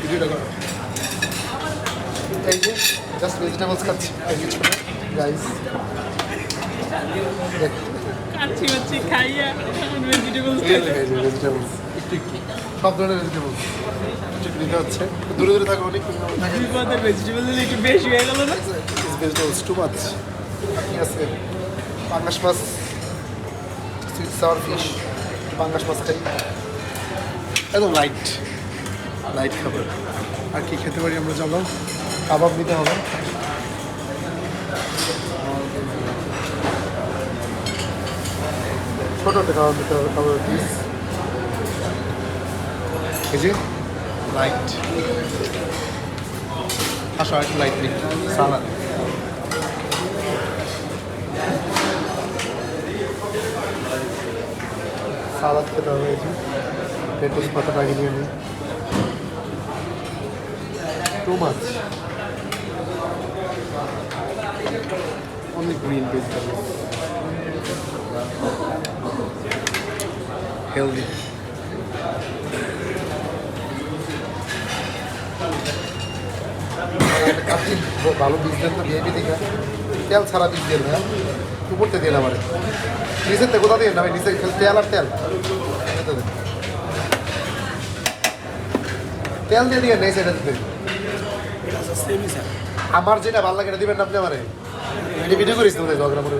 ভিডিওটা করো এই যে জাস্ট ভেজিটেবলস খাচ্ছি গাইস কাচ্ছি মাচ্ছি খাইয়া ভেজিটেবলস ভেজিটেবলস একটু একটু সব ধরনের ভেজিটেবলস একটু নিতে হচ্ছে দূরে দূরে থাকো অনেক ভেজিটেবল একটু বেশি হয়ে গেল না ভেজিটেবলস টু মাছ ঠিক আছে পাঙ্গাস মাছ সুইট সাওয়ার ফিশ পাঙ্গাস মাছ খাই একদম লাইট লাইট খাবার আর কি খেতে পারি আমরা চলো কাবাব নিতে হবে ছোটো একটা কাবাব নিতে হবে কাবাব পিস এই যে লাইট আসো একটু লাইট নেই সালাদ সালাদ খেতে হবে এই যে লেটুস পাতা লাগিয়ে নিয়ে নিই টু মাছ অনেক গ্রিন ভেজিটেবল হেলদি ভালো বীজ দেন তো দিয়ে দিঘা তেল ছাড়া বীজ দেন হ্যাঁ উপরতে দেন আমার নিচের থেকে কোথা দিয়ে না নিচে তেল আর তেল তেল দিয়ে দিয়ে নেই সেটা দিতে আমার যেটা ভালো লাগে এটা দিবেন না আপনি আমারে ভিডিও করিস তো ঝগড়া করে